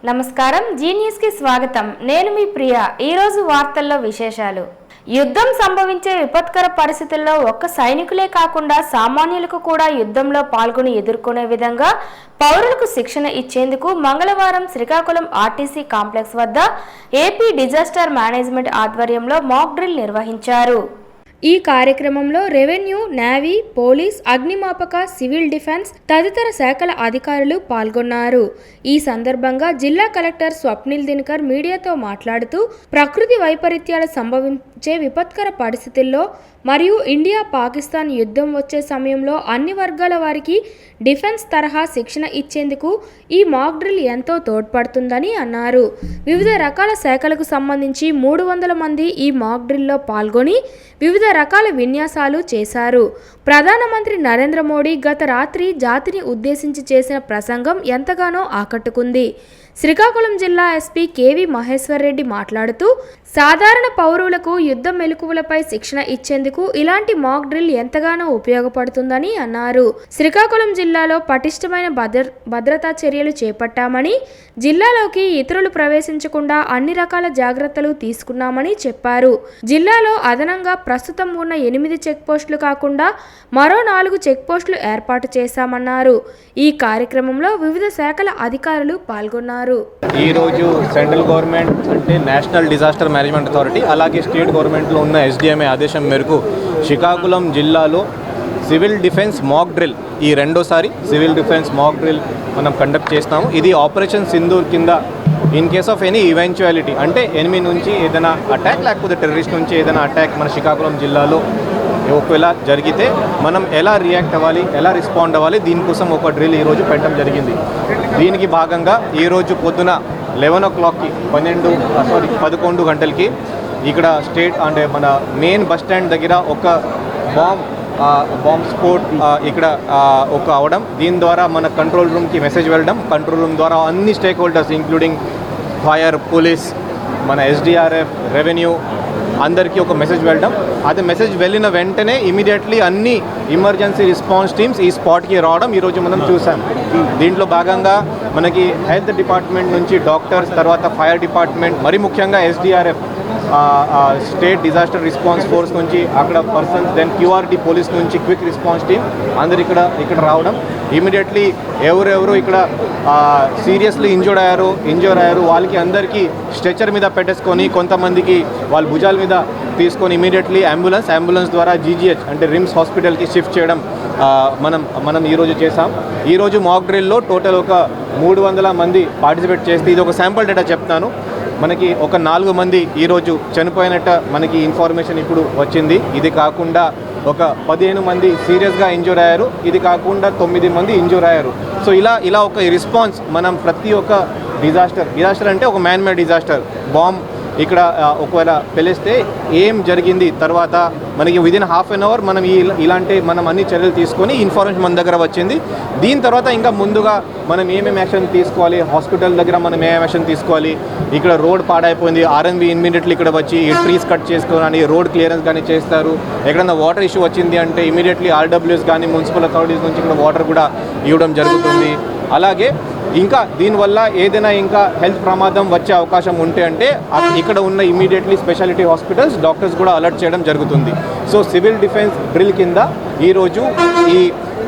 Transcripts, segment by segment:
నమస్కారం, G news కి స్వాగతం. నేను మీ ప్రియా. ఈ రోజు వార్తల్లో విశేషాలు. యుద్ధం సంభవించే విపత్కర పరిస్థితుల్లో ఒక్క సైనికులే కాకుండా సామాన్యులకు కూడా యుద్ధంలో పాల్గొని ఎదుర్కొనే విధంగా పౌరులకు శిక్షణ ఇచ్చేందుకు మంగళవారం శ్రీకాకుళం ఆర్టీసీ కాంప్లెక్స్ వద్ద ఏపీ డిజాస్టర్ మేనేజ్మెంట్ ఆధ్వర్యంలో మాక్ డ్రిల్ నిర్వహించారు. ఈ కార్యక్రమంలో రెవెన్యూ, నేవీ, పోలీస్, అగ్నిమాపక, సివిల్ డిఫెన్స్ తదితర శాఖల అధికారులు పాల్గొన్నారు. ఈ సందర్భంగా జిల్లా కలెక్టర్ స్వప్నిల్ దినకర్ మీడియాతో మాట్లాడుతూ ప్రకృతి వైపరీత్యాలు సంభవించే విపత్కర పరిస్థితుల్లో మరియు ఇండియా పాకిస్తాన్ యుద్ధం వచ్చే సమయంలో అన్ని వర్గాల వారికి డిఫెన్స్ తరహా శిక్షణ ఇచ్చేందుకు ఈ మాక్ డ్రిల్ ఎంతో తోడ్పడుతుందని అన్నారు. వివిధ రకాల శాఖలకు సంబంధించి 300 మంది ఈ మాక్ డ్రిల్లో పాల్గొని వివిధ రకాల విన్యాసాలు చేశారు. ప్రధానమంత్రి నరేంద్ర మోడీ గత రాత్రి జాతిని ఉద్దేశించి చేసిన ప్రసంగం ఎంతగానో ఆకట్టుకుంది. శ్రీకాకుళం జిల్లా ఎస్పీ కేవి మహేశ్వర్ రెడ్డి మాట్లాడుతూ సాధారణ పౌరులకు యుద్ధ మెలకువలపై శిక్షణ ఇచ్చేందుకు ఇలాంటి మాక్ డ్రిల్ ఎంతగానో ఉపయోగపడుతుందని అన్నారు. శ్రీకాకుళం జిల్లాలో పటిష్టమైన భద్రతా చర్యలు చేపట్టామని, జిల్లాలోకి ఇతరులు ప్రవేశించకుండా అన్ని రకాల జాగ్రత్తలు తీసుకున్నామని చెప్పారు. జిల్లాలో అదనంగా ప్రస్తుతం ఉన్న 8 చెక్ పోస్టులు కాకుండా మరో 4 చెక్ పోస్టులు ఏర్పాటు చేశామన్నారు. ఈ కార్యక్రమంలో వివిధ శాఖల అధికారులు పాల్గొన్నారు. ఈరోజు సెంట్రల్ గవర్నమెంట్ అంటే నేషనల్ డిజాస్టర్ మేనేజ్మెంట్ అథారిటీ అలాగే స్టేట్ గవర్నమెంట్లో ఉన్న ఎస్డిఎంఏ ఆదేశం మేరకు శ్రీకాకుళం జిల్లాలో సివిల్ డిఫెన్స్ మాక్ డ్రిల్ ఈ రెండోసారి సివిల్ డిఫెన్స్ మాక్ డ్రిల్ మనం కండక్ట్ చేస్తాము. ఇది ఆపరేషన్ సింధూర్ కింద in case of any eventuality అంటే ఎనిమీ నుంచి ఏదైనా అటాక్ లేకపోతే టెర్రరిస్ట్ నుంచి ఏదైనా అటాక్ మన శ్రీకాకుళం జిల్లాలో ఒకవేళ జరిగితే మనం ఎలా రియాక్ట్ అవ్వాలి, ఎలా రెస్పాండ్ అవ్వాలి, దీనికోసం ఒక డ్రిల్ ఈరోజు పెట్టడం జరిగింది. దీనికి భాగంగా ఈరోజు పొద్దున 11 o'clockకి 11 గంటలకి ఇక్కడ స్టేట్ అంటే మన మెయిన్ బస్ స్టాండ్ దగ్గర ఒక బాంబ్ స్పోర్ట్ ఇక్కడ ఒక అవడం, దీని ద్వారా మన కంట్రోల్ రూమ్కి మెసేజ్ వెళ్ళడం, కంట్రోల్ రూమ్ ద్వారా అన్ని stake holders including fire, police, మన ఎస్డిఆర్ఎఫ్, రెవెన్యూ అందరికీ ఒక మెసేజ్ వెళ్ళడం. అది మెసేజ్ వెళ్ళిన వెంటనే ఇమీడియట్లీ అన్ని ఎమర్జెన్సీ రెస్పాన్స్ టీమ్స్ ఈ స్పాట్కి రావడం ఈరోజు మనం చూసాం. దీంట్లో భాగంగా మనకి హెల్త్ డిపార్ట్మెంట్ నుంచి డాక్టర్స్, తర్వాత ఫైర్ డిపార్ట్మెంట్, మరి ముఖ్యంగా SDRF state disaster response force నుంచి అక్కడ పర్సన్స్, దెన్ క్యూఆర్టీ పోలీస్ నుంచి క్విక్ రెస్పాన్స్ టీమ్ అందరు ఇక్కడ రావడం. ఇమీడియట్లీ ఎవరెవరు ఇక్కడ సీరియస్లీ ఇంజూర్ అయ్యారు వాళ్ళకి అందరికీ స్ట్రెచర్ మీద పెట్టేసుకొని కొంతమందికి వాళ్ళ భుజాల మీద తీసుకొని ఇమీడియట్లీ అంబులెన్స్ ద్వారా జీజీహెచ్ అంటే రిమ్స్ హాస్పిటల్కి షిఫ్ట్ చేయడం మనం ఈరోజు చేసాం. ఈరోజు మాక్ డ్రిల్లో టోటల్ ఒక 300 మంది పార్టిసిపేట్ చేస్తే ఇది ఒక శాంపుల్ డేటా చెప్తాను. మనకి ఒక 4 మంది ఈరోజు చనిపోయినట్టు మనకి ఇన్ఫర్మేషన్ ఇప్పుడు వచ్చింది. ఇది కాకుండా ఒక 15 మంది సీరియస్గా ఇంజూర్ అయ్యారు. ఇది కాకుండా 9 మంది ఇంజూర్ అయ్యారు. సో ఇలా ఒక రెస్పాన్స్ మనం ప్రతి ఒక్క డిజాస్టర్ అంటే ఒక మ్యాన్ మేడ్ డిజాస్టర్ బాంబ్ ఇక్కడ ఒకవేళ తెలిస్తే ఏం జరిగింది తర్వాత మనకి విదిన్ ½ an hour మనం మనం అన్ని చర్యలు తీసుకొని ఇన్ఫర్మేషన్ మన దగ్గర వచ్చింది. దీని తర్వాత ఇంకా ముందుగా మనం ఏమేమి యాక్షన్ తీసుకోవాలి, హాస్పిటల్ దగ్గర మనం ఏమేమి యాక్షన్ తీసుకోవాలి, ఇక్కడ రోడ్ పాడైపోయింది, ఆర్ఎన్బి ఇమ్మీడియట్లీ ఇక్కడ వచ్చి ఈ ట్రీస్ కట్ చేసుకోవాలి, రోడ్ క్లియరెన్స్ కానీ చేస్తారు. ఎక్కడన్నా వాటర్ ఇష్యూ వచ్చింది అంటే ఇమీడియట్లీ ఆర్డబ్ల్యూఎస్ కానీ మున్సిపల్ అథారిటీస్ నుంచి ఇక్కడ వాటర్ కూడా ఇవ్వడం జరుగుతుంది. అలాగే ఇంకా దీనివల్ల ఏదైనా ఇంకా హెల్త్ ప్రమాదం వచ్చే అవకాశం ఉంటే అంటే ఇక్కడ ఉన్న ఇమీడియట్లీ స్పెషాలిటీ హాస్పిటల్స్ డాక్టర్స్ కూడా అలర్ట్ చేయడం జరుగుతుంది. సో సివిల్ డిఫెన్స్ డ్రిల్ కింద ఈరోజు ఈ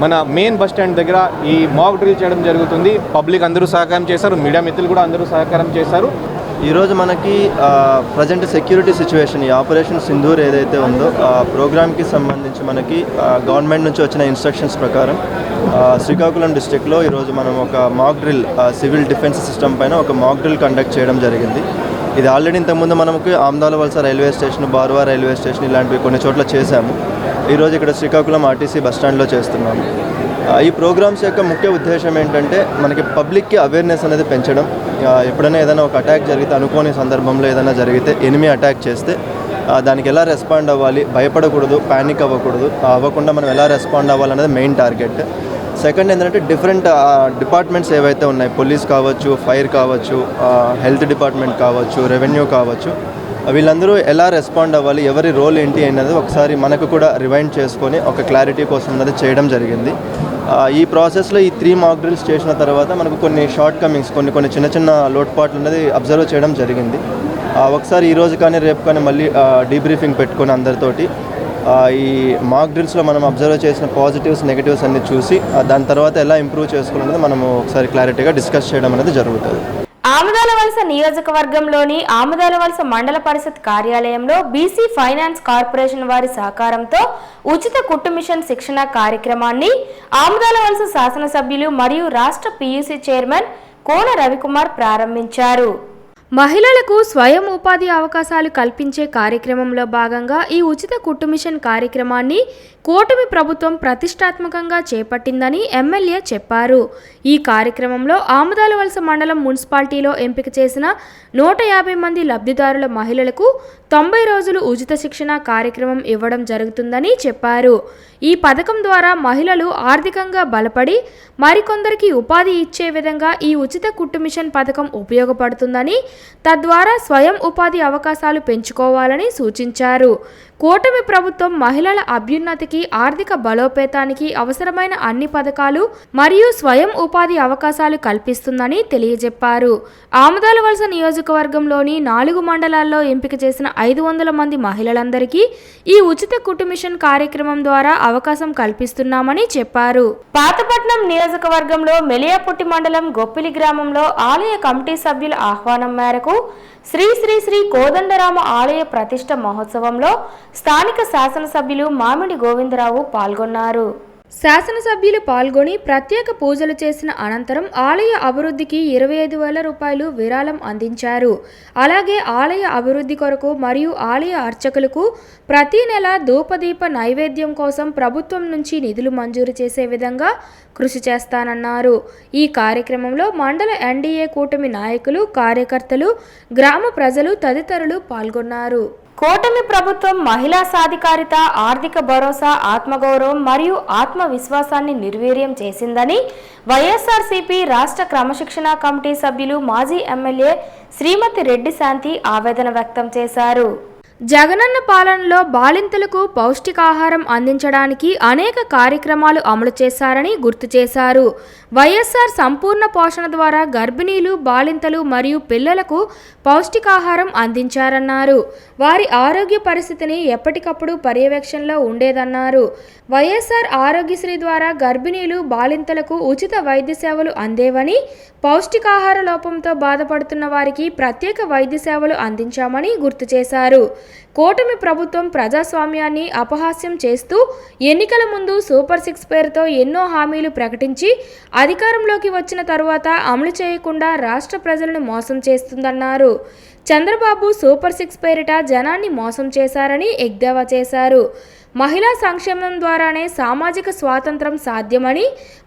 మన మెయిన్ బస్ స్టాండ్ దగ్గర ఈ మాక్ డ్రిల్ చేయడం జరుగుతుంది. పబ్లిక్ అందరూ సహకారం చేశారు, మీడియా మిత్రులు కూడా అందరూ సహకారం చేశారు. ఈరోజు మనకి ప్రజెంట్ సెక్యూరిటీ సిచ్యువేషన్ ఈ ఆపరేషన్ సింధూర్ ఏదైతే ఉందో ఆ ప్రోగ్రామ్కి సంబంధించి మనకి గవర్నమెంట్ నుంచి వచ్చిన ఇన్స్ట్రక్షన్స్ ప్రకారం శ్రీకాకుళం డిస్ట్రిక్ట్లో ఈరోజు మనం ఒక mock drill civil defence system పైన ఒక మాక్ డ్రిల్ కండక్ట్ చేయడం జరిగింది. ఇది ఆల్రెడీ ఇంతకుముందు మనకి Amadalavalasa railway station, Baruva railway station ఇలాంటివి కొన్ని చోట్ల చేశాము. ఈరోజు ఇక్కడ శ్రీకాకుళం ఆర్టీసీ బస్టాండ్లో చేస్తున్నాము. ఈ ప్రోగ్రామ్స్ యొక్క ముఖ్య ఉద్దేశం ఏంటంటే మనకి పబ్లిక్కి అవేర్నెస్ అనేది పెంచడం. ఎప్పుడైనా ఏదైనా ఒక అటాక్ జరిగితే, అనుకోని సందర్భంలో ఏదైనా జరిగితే, ఎనిమీ అటాక్ చేస్తే దానికి ఎలా రెస్పాండ్ అవ్వాలి, భయపడకూడదు, ప్యానిక్ అవ్వకుండా మనం ఎలా రెస్పాండ్ అవ్వాలనేది మెయిన్ టార్గెట్. సెకండ్ ఏంటంటే డిఫరెంట్ డిపార్ట్మెంట్స్ ఏవైతే ఉన్నాయి, పోలీస్ కావచ్చు, ఫైర్ కావచ్చు, హెల్త్ డిపార్ట్మెంట్ కావచ్చు, రెవెన్యూ కావచ్చు, వీళ్ళందరూ ఎలా రెస్పాండ్ అవ్వాలి, ఎవరి రోల్ ఏంటి అనేది ఒకసారి మనకు కూడా రివైండ్ చేసుకొని ఒక క్లారిటీ కోసం అనేది చేయడం జరిగింది. ఈ ప్రాసెస్లో ఈ 3 మాక్ డ్రిల్స్ చేసిన తర్వాత మనకు కొన్ని షార్ట్ కమింగ్స్ కొన్ని చిన్న చిన్న లోటుపాట్లు అనేది అబ్జర్వ్ చేయడం జరిగింది. ఒకసారి ఈరోజు కానీ రేపు కానీ మళ్ళీ డీబ్రీఫింగ్ పెట్టుకొని అందరితోటి ఈ మాక్ డ్రిల్స్లో మనం అబ్జర్వ్ చేసిన పాజిటివ్స్ నెగిటివ్స్ అన్ని చూసి దాని తర్వాత ఎలా ఇంప్రూవ్ చేసుకోవాలనేది మనము ఒకసారి క్లారిటీగా డిస్కస్ చేయడం అనేది జరుగుతుంది. ఆమదాలవలస నియోజకవర్గంలోని ఆమదాలవలస మండల పరిషత్ కార్యాలయంలో బీసీ ఫైనాన్స్ కార్పొరేషన్ వారి సహకారంతో ఉచిత కుట్టు మిషన్ శిక్షణ కార్యక్రమాన్ని ఆమదాలవలస శాసనసభ్యులు మరియు రాష్ట్ర పీయూసీ చైర్మన్ కోన రవికుమార్ ప్రారంభించారు. మహిళలకు స్వయం ఉపాధి అవకాశాలు కల్పించే కార్యక్రమంలో భాగంగా ఈ ఉచిత కుట్టు మిషన్ కార్యక్రమాన్ని కూటమి ప్రభుత్వం ప్రతిష్టాత్మకంగా చేపట్టిందని ఎమ్మెల్యే చెప్పారు. ఈ కార్యక్రమంలో ఆమదాలవలస మండలం మున్సిపాలిటీలో ఎంపిక చేసిన 150 మంది లబ్ధిదారుల మహిళలకు 90 రోజులు ఉచిత శిక్షణ కార్యక్రమం ఇవ్వడం జరుగుతుందని చెప్పారు. ఈ పథకం ద్వారా మహిళలు ఆర్థికంగా బలపడి మరికొందరికి ఉపాధి ఇచ్చే విధంగా ఈ ఉచిత కుట్టు మిషన్ పథకం ఉపయోగపడుతుందని, తద్వారా స్వయం ఉపాధి అవకాశాలు పెంచుకోవాలని సూచించారు. కూటమి ప్రభుత్వం మహిళల అభ్యున్నతికి, ఆర్థిక బలోపేతానికి అవసరమైన అన్ని పథకాలు మరియు స్వయం ఉపాధి అవకాశాలు కల్పిస్తుందని తెలియజెప్పారు. ఆమదాలవలస నియోజకవర్గంలోని 4 మండలాల్లో ఎంపిక చేసిన 500 మంది మహిళలందరికీ ఈ ఉచిత కుట్టు మిషన్ కార్యక్రమం ద్వారా అవకాశం కల్పిస్తున్నామని చెప్పారు. పాతపట్నం నియోజకవర్గంలో మెలియాపుట్టి మండలం గొప్పిలి గ్రామంలో ఆలయ కమిటీ సభ్యుల ఆహ్వానం మేరకు శ్రీ శ్రీ శ్రీ కోదండరామ ఆలయ ప్రతిష్ఠ మహోత్సవంలో స్థానిక శాసనసభ్యులు మామిడి గోవిందరావు పాల్గొన్నారు. శాసనసభ్యులు పాల్గొని ప్రత్యేక పూజలు చేసిన అనంతరం ఆలయ అభివృద్ధికి 25,000 రూపాయలు విరాళం అందించారు. అలాగే ఆలయ అభివృద్ధి కొరకు మరియు ఆలయ అర్చకులకు ప్రతి నెల ధూపదీప నైవేద్యం కోసం ప్రభుత్వం నుంచి నిధులు మంజూరు చేసే విధంగా కృషి చేస్తానన్నారు. ఈ కార్యక్రమంలో మండల ఎన్డీఏ కూటమి నాయకులు, కార్యకర్తలు, గ్రామ ప్రజలు తదితరులు పాల్గొన్నారు. కూటమి ప్రభుత్వం మహిళా సాధికారిత, ఆర్థిక భరోసా, ఆత్మగౌరవం మరియు ఆత్మవిశ్వాసాన్ని నిర్వీర్యం చేసిందని వైఎస్ఆర్సీపీ రాష్ట్ర క్రమశిక్షణ కమిటీ సభ్యులు మాజీ ఎమ్మెల్యే శ్రీమతి రెడ్డి శాంతి ఆవేదన వ్యక్తం చేశారు. జగనన్న పాలనలో బాలింతలకు పౌష్టికాహారం అందించడానికి అనేక కార్యక్రమాలు అమలు చేశారని గుర్తు చేశారు. వైఎస్ఆర్ సంపూర్ణ పోషణ ద్వారా గర్భిణీలు, బాలింతలు మరియు పిల్లలకు పౌష్టికాహారం అందించారన్నారు. వారి ఆరోగ్య పరిస్థితిని ఎప్పటికప్పుడు పర్యవేక్షణలో ఉండేదన్నారు. వైఎస్ఆర్ ఆరోగ్యశ్రీ ద్వారా గర్భిణీలు, బాలింతలకు ఉచిత వైద్య సేవలు అందేవని, పౌష్టికాహార లోపంతో బాధపడుతున్న వారికి ప్రత్యేక వైద్య సేవలు అందించామని గుర్తు చేశారు. కూటమి ప్రభుత్వం ప్రజాస్వామ్యాన్ని అపహాస్యం చేస్తూ ఎన్నికల ముందు సూపర్ 6 పేరుతో ఎన్నో హామీలు ప్రకటించి అధికారంలోకి వచ్చిన తరువాత అమలు చేయకుండా రాష్ట్ర ప్రజలను మోసం చేస్తుందన్నారు. చంద్రబాబు సూపర్ 6 పేరిట జనాన్ని మోసం చేశారని ఎద్దేవా చేశారు. మహిళా సంక్షేమం ద్వారానే సామాజిక స్వాతంత్రం సాధ్యమని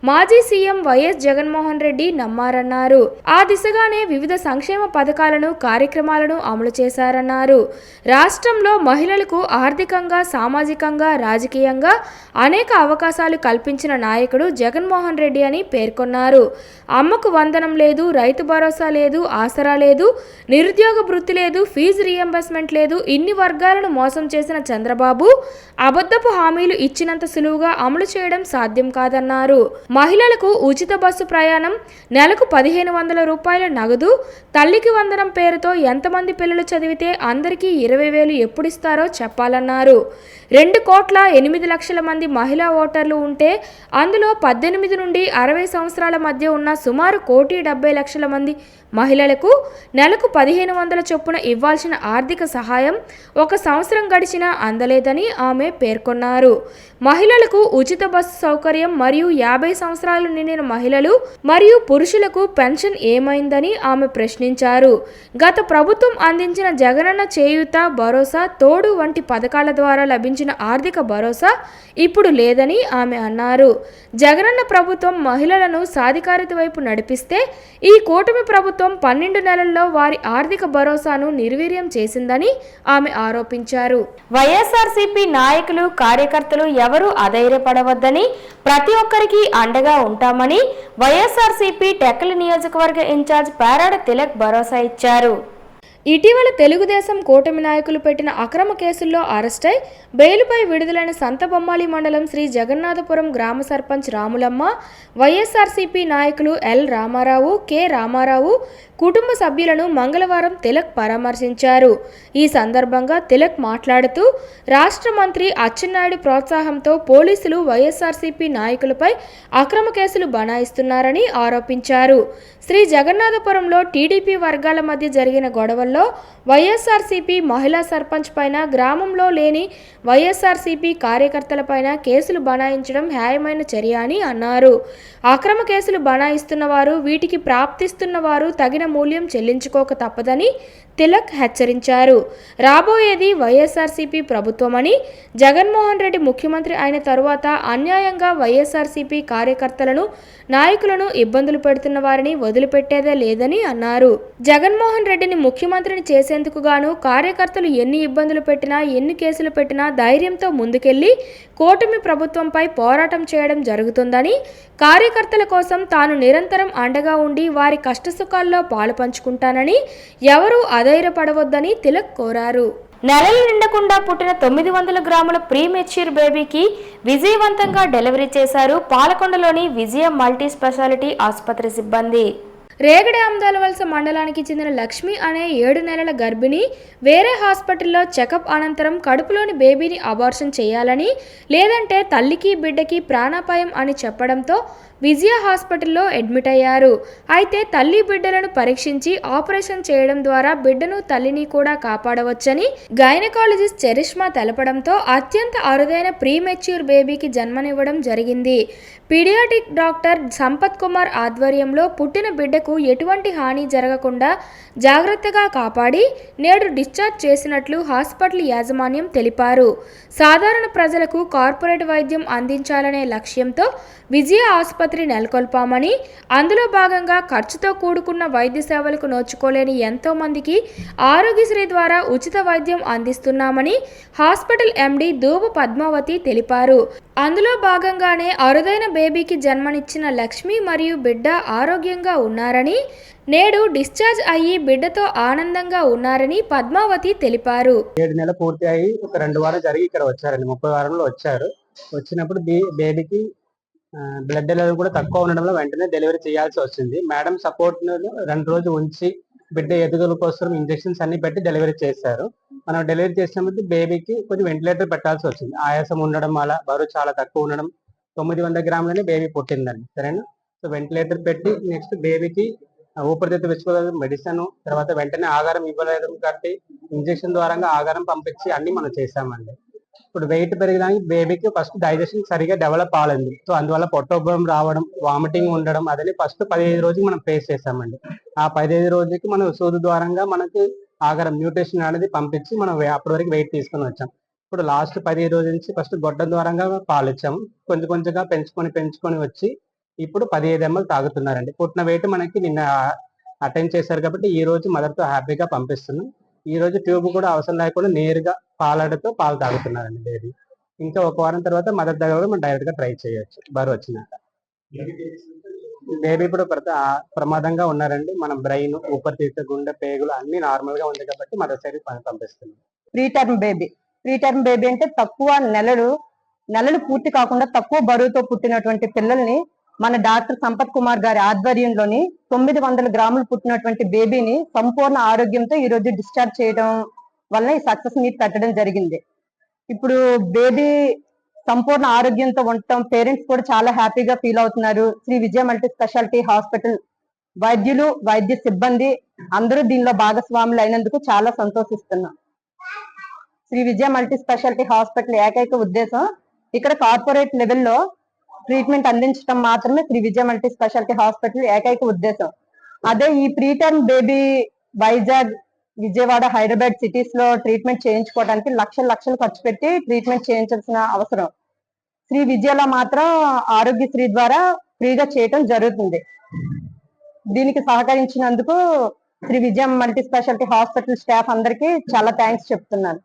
మాజీ సీఎం వైఎస్ జగన్మోహన్ రెడ్డి నమ్మారన్నారు. ఆ దిశగానే వివిధ సంక్షేమ పథకాలను, కార్యక్రమాలను అమలు చేశారన్నారు. రాష్ట్రంలో మహిళలకు ఆర్థికంగా, సామాజికంగా, రాజకీయంగా అనేక అవకాశాలు కల్పించిన నాయకుడు జగన్మోహన్ రెడ్డి అని పేర్కొన్నారు. అమ్మకు వందనం లేదు, రైతు భరోసా లేదు, ఆసరా లేదు, నిరుద్యోగ భృతి లేదు, ఫీజు రీఎంబర్స్మెంట్ లేదు, ఇన్ని వర్గాలను మోసం చేసిన చంద్రబాబు అబద్ధపు హామీలు ఇచ్చినంత సులువుగా అమలు చేయడం సాధ్యం కాదన్నారు. మహిళలకు ఉచిత బస్సు ప్రయాణం, నెలకు 1,500 రూపాయల నగదు, తల్లికి వందనం పేరుతో ఎంతమంది పిల్లలు చదివితే అందరికీ 20,000 ఎప్పుడిస్తారో చెప్పాలన్నారు. 2,08,00,000 మంది మహిళా ఓటర్లు ఉంటే అందులో 18 నుండి 60 సంవత్సరాల మధ్య ఉన్న సుమారు 1,70,00,000 మంది మహిళలకు నెలకు 1,500 చొప్పున ఇవ్వాల్సిన ఆర్థిక సహాయం 1 సంవత్సరం గడిచినా అందలేదని ఆమె పేర్కొన్నారు. మహిళలకు ఉచిత బస్సు సౌకర్యం మరియు 50 సంవత్సరాలు నిండిన మహిళలు మరియు పురుషులకు పెన్షన్ ఏమైందని ఆమె ప్రశ్నించారు. గత ప్రభుత్వం అందించిన జగనన్న చేయూత, భరోసా, తోడు వంటి పథకాల ద్వారా లభించిన ఆర్థిక భరోసా ఇప్పుడు లేదని ఆమె అన్నారు. జగనన్న ప్రభుత్వం మహిళలను సాధికారిత వైపు నడిపిస్తే ఈ కూటమి ప్రభుత్వం 12 నెలల్లో వారి ఆర్థిక భరోసాను నిర్వీర్యం చేసిందని ఆమె ఆరోపించారు. వైఎస్ఆర్సీపీ నాయకులు, కార్యకర్తలు ఎవరూ అధైర్యపడవద్దని, ప్రతి ఒక్కరికి అండగా ఉంటామని వైఎస్ఆర్సీపీ టెక్కలి నియోజకవర్గ ఇన్ఛార్జ్ పేరాడ తిలక్ భరోసా ఇచ్చారు. ఇటీవల తెలుగుదేశం కూటమి నాయకులు పెట్టిన అక్రమ కేసుల్లో అరెస్టై బెయిలుపై విడుదలైన సంతబొమ్మాళి మండలం శ్రీ జగన్నాథపురం గ్రామ సర్పంచ్ రాములమ్మ, వైఎస్ఆర్సీపీ నాయకులు ఎల్ రామారావు, కె రామారావు కుటుంబ సభ్యులను మంగళవారం తిలక్ పరామర్శించారు. ఈ సందర్భంగా తిలక్ మాట్లాడుతూ రాష్ట్ర మంత్రి అచ్చెన్నాయుడు ప్రోత్సాహంతో పోలీసులు వైఎస్ఆర్సీపీ నాయకులపై అక్రమ కేసులు బనాయిస్తున్నారని ఆరోపించారు. శ్రీ జగన్నాథపురంలో టీడీపీ వర్గాల మధ్య జరిగిన గొడవల్లో వైఎస్ఆర్సీపీ మహిళా సర్పంచ్ పైన, గ్రామంలో లేని వైఎస్ఆర్సీపీ కార్యకర్తలపైన కేసులు బనాయించడం న్యాయమైన చర్య అని అన్నారు. అక్రమ కేసులు బనాయిస్తున్న వారు, వీటికి ప్రాప్తిస్తున్న వారు తగిన మూల్యం చెల్లించుకోక తప్పదని తిలక్ హెచ్చరించారు. రాబోయేది వైఎస్ఆర్సీపీ ప్రభుత్వమని, జగన్మోహన్ రెడ్డి ముఖ్యమంత్రి అయిన తరువాత అన్యాయంగా వైఎస్ఆర్సీపీ కార్యకర్తలను, నాయకులను ఇబ్బందులు పెడుతున్న వారిని వదిలిపెట్టేదే లేదని అన్నారు. జగన్మోహన్ రెడ్డిని ముఖ్యమంత్రిని చేసేందుకు గాను కార్యకర్తలు ఎన్ని ఇబ్బందులు పెట్టినా, ఎన్ని కేసులు పెట్టినా ధైర్యంతో ముందుకెళ్లి కూటమి ప్రభుత్వంపై పోరాటం చేయడం జరుగుతుందని, కార్యకర్తల కోసం తాను నిరంతరం అండగా ఉండి వారి కష్టసుఖాల్లో పాలు పంచుకుంటానని, ఎవరూ అధైర్యపడవద్దని తిలక్ కోరారు. నెలలు నిండకుండా పుట్టిన 900 గ్రాముల ప్రీ మెచ్యూర్ బేబీకి విజయవంతంగా డెలివరీ చేశారు పాలకొండలోని విజయ మల్టీ స్పెషాలిటీ ఆసుపత్రి సిబ్బంది. రేగడి ఆమ్దాలవలస మండలానికి చెందిన లక్ష్మి అనే 7 నెలల గర్భిణి వేరే హాస్పిటల్లో చెకప్ అనంతరం కడుపులోని బేబీని అబార్షన్ చేయాలని, లేదంటే తల్లికి బిడ్డకి ప్రాణాపాయం అని చెప్పడంతో విజయ హాస్పిటల్లో అడ్మిట్ అయ్యారు. అయితే తల్లి బిడ్డలను పరీక్షించి ఆపరేషన్ చేయడం ద్వారా బిడ్డను, తల్లిని కూడా కాపాడవచ్చని గైనకాలజిస్ట్ చరిష్మా తెలపడంతో అత్యంత అరుదైన ప్రీ మెచ్యూర్ బేబీకి జన్మనివ్వడం జరిగింది. పీడియాటిక్ డాక్టర్ సంపత్ కుమార్ ఆధ్వర్యంలో పుట్టిన బిడ్డకు ఎటువంటి హాని జరగకుండా జాగ్రత్తగా కాపాడి నేడు డిశ్చార్జ్ చేసినట్లు హాస్పిటల్ యాజమాన్యం తెలిపారు. సాధారణ ప్రజలకు కార్పొరేట్ వైద్యం అందించాలనే లక్ష్యంతో విజయ ఆసుపత్రి నెలకొల్పామని, అందులో భాగంగా ఖర్చుతో కూడుకున్న వైద్య సేవలకు నోచుకోలేని ఎంతో మందికి ఆరోగ్యశ్రీ ద్వారా ఉచిత వైద్యం అందిస్తున్నామని హాస్పిటల్ ఎండీ దూబు పద్మావతి తెలిపారు. అందులో భాగంగానే అరుదైన బేబీకి జన్మనిచ్చిన లక్ష్మి మరియు బిడ్డ ఆరోగ్యంగా ఉన్నారని, నేడు డిశ్చార్జ్ అయ్యి బిడ్డతో ఆనందంగా ఉన్నారని పద్మావతి తెలిపారు. 7 నెలలు పూర్తి అయ్యి ఒక 2 వారాలు జరిగి ఇక్కడ వచ్చారండి. 30 వారంలో వచ్చారు. వచ్చినప్పుడు బేబీకి బ్లడ్ లెవెల్ కూడా తక్కువ ఉండడంలో వెంటనే డెలివరీ చేయాల్సి వచ్చింది. మేడం సపోర్ట్ 2 రోజులు ఉంచి బిడ్డ ఎదుగుదల కోసం ఇంజెక్షన్స్ అన్ని పెట్టి డెలివరీ చేశారు. మనం డెలివరీ చేసినప్పుడు బేబీకి కొంచెం వెంటిలేటర్ పెట్టాల్సి వచ్చింది. ఆయాసం ఉండడం వల్ల, బరువు చాలా తక్కువ ఉండడం, 900 గ్రాములనే బేబీ పుట్టిందండి. సరేనా? సో వెంటిలేటర్ పెట్టి నెక్స్ట్ బేబీకి ఊపిరితిత్తు విశ్వవిద్యాలయం మెడిసిన్, తర్వాత వెంటనే ఆహారం ఇవ్వలేదు కాబట్టి ఇంజెక్షన్ ద్వారా ఆహారం పంపించి అన్ని మనం చేసామండి. ఇప్పుడు వెయిట్ పెరగడానికి బేబీకి ఫస్ట్ డైజెషన్ సరిగా డెవలప్ అవ్వలేదు. సో అందువల్ల పొట్టోబ్బరం రావడం, వామిటింగ్ ఉండడం, అదని ఫస్ట్ 15 రోజుకి మనం ఫేస్ చేసామండి. ఆ 15 రోజులకి మనం సూది ద్వారంగా మనకి ఆహారం న్యూట్రిషన్ అనేది పంపించి మనం అప్పటి వరకు వెయిట్ తీసుకొని వచ్చాం. ఇప్పుడు లాస్ట్ 15 రోజుల నుంచి ఫస్ట్ గొడ్డం ద్వారంగా పాలు ఇచ్చాము. కొంచెం కొంచెంగా పెంచుకొని వచ్చి ఇప్పుడు 15 ml తాగుతున్నారండి. పుట్టిన వెయిట్ మనకి నిన్న అటెండ్ చేశారు కాబట్టి ఈ రోజు మదర్తో హ్యాపీగా పంపిస్తున్నాం. ఈ రోజు ట్యూబ్ కూడా అవసరం లేకుండా నేరుగా పాలడతో పాలు తాగుతున్నారండి బేబీ. ఇంకా 1 వారం తర్వాత మదర్ దగ్గర కూడా మనం డైరెక్ట్ గా ట్రై చేయొచ్చు బరువు వచ్చినాక. బేబీ ఇప్పుడు ప్రమాదంగా ఉన్నారండి. మనం బ్రెయిన్, ఊపిరితిత్తు, గుండె, పేగులు అన్ని నార్మల్ గా ఉంది కాబట్టి మదర్ సైడ్ పంపిస్తున్నాం. ప్రీ టర్మ్ బేబీ అంటే తక్కువ నెలలు పూర్తి కాకుండా తక్కువ బరువుతో పుట్టినటువంటి పిల్లల్ని మన డాక్టర్ సంపత్ కుమార్ గారి ఆధ్వర్యంలోని 900 గ్రాములు పుట్టినటువంటి బేబీని సంపూర్ణ ఆరోగ్యంతో ఈ రోజు డిశ్చార్జ్ చేయడం వల్ల ఈ సక్సెస్ మీట్ పెట్టడం జరిగింది. ఇప్పుడు బేబీ సంపూర్ణ ఆరోగ్యంతో ఉండటం పేరెంట్స్ కూడా చాలా హ్యాపీగా ఫీల్ అవుతున్నారు. శ్రీ విజయ మల్టీ స్పెషాలిటీ హాస్పిటల్ వైద్యులు, వైద్య సిబ్బంది అందరూ దీనిలో భాగస్వాములు అయినందుకు చాలా సంతోషిస్తున్నాం. శ్రీ విజయ మల్టీ స్పెషాలిటీ హాస్పిటల్ ఏకైక ఉద్దేశం ఇక్కడ కార్పొరేట్ లెవెల్లో ట్రీట్మెంట్ అందించడం మాత్రమే శ్రీ విజయ మల్టీ స్పెషాలిటీ హాస్పిటల్ ఏకైక ఉద్దేశం. అదే ఈ preterm baby Vizag, Vijayawada, Hyderabad cities లో ట్రీట్మెంట్ చేయించుకోవడానికి లక్షలు ఖర్చు పెట్టి ట్రీట్మెంట్ చేయించాల్సిన అవసరం శ్రీ విజయలో మాత్రం ఆరోగ్యశ్రీ ద్వారా ఫ్రీగా చేయటం జరుగుతుంది. దీనికి సహకరించినందుకు శ్రీ విజయ మల్టీ స్పెషాలిటీ హాస్పిటల్ స్టాఫ్ అందరికీ చాలా థ్యాంక్స్ చెప్తున్నాను.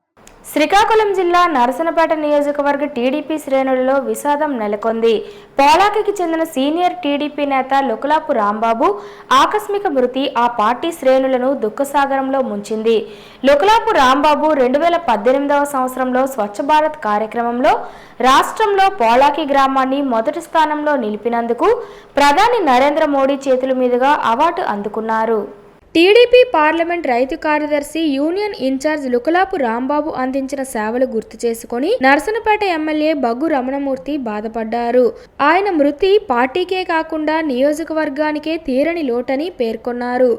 శ్రీకాకుళం జిల్లా నరసనపేట నియోజకవర్గ టీడీపీ శ్రేణులలో విషాదం నెలకొంది. పోలాకికి చెందిన సీనియర్ టీడీపీ నేత లుకలాపు రాంబాబు ఆకస్మిక మృతి ఆ పార్టీ శ్రేణులను దుఃఖసాగరంలో ముంచింది. లుకలాపు రాంబాబు 2018వ సంవత్సరంలో స్వచ్ఛ భారత్ కార్యక్రమంలో రాష్ట్రంలో పోలాకి గ్రామాన్ని మొదటి స్థానంలో నిలిపినందుకు ప్రధాని నరేంద్ర మోడీ చేతుల మీదుగా అవార్డు అందుకున్నారు. టీడీపీ పార్లమెంట్ రైతు కార్యదర్శి యూనియన్ ఇన్ఛార్జ్ లుకలాపు రాంబాబు అందించిన సేవలు గుర్తు చేసుకుని నరసనపేట ఎమ్మెల్యే బగ్గు రమణమూర్తి బాధపడ్డారు. ఆయన మృతి పార్టీకే కాకుండా నియోజకవర్గానికే తీరని లోటని పేర్కొన్నారు.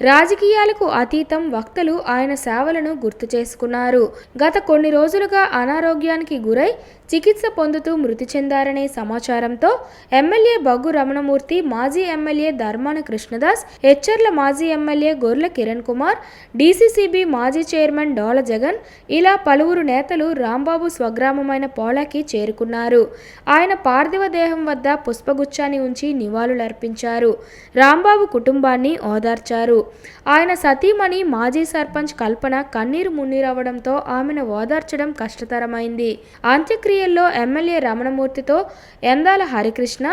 రాజకీయాలకు అతీతం వక్తలు ఆయన సేవలను గుర్తు చేసుకున్నారు. గత కొన్ని రోజులుగా అనారోగ్యానికి గురై చికిత్స పొందుతూ మృతి చెందారనే సమాచారంతో ఎమ్మెల్యే బగ్గు రమణమూర్తి, మాజీ ఎమ్మెల్యే ధర్మాన కృష్ణదాస్, హెచ్చర్ల మాజీ ఎమ్మెల్యే గొర్ల కిరణ్ కుమార్, డీసీసీబీ మాజీ చైర్మన్ డోల జగన్ ఇలా పలువురు నేతలు రాంబాబు స్వగ్రామమైన పోలాకి చేరుకున్నారు. ఆయన పార్థివ దేహం వద్ద పుష్పగుచ్చాన్ని ఉంచి నివాళులర్పించారు. రాంబాబు కుటుంబాన్ని ఓదార్చారు. ఆయన సతీమణి మాజీ సర్పంచ్ కల్పన కన్నీరు మున్నీరవ్వడంతో ఆమెను ఓదార్చడం కష్టతరమైంది. అంత్యక్రియల్లో ఎమ్మెల్యే రమణమూర్తితో ఎందాల హరికృష్ణ,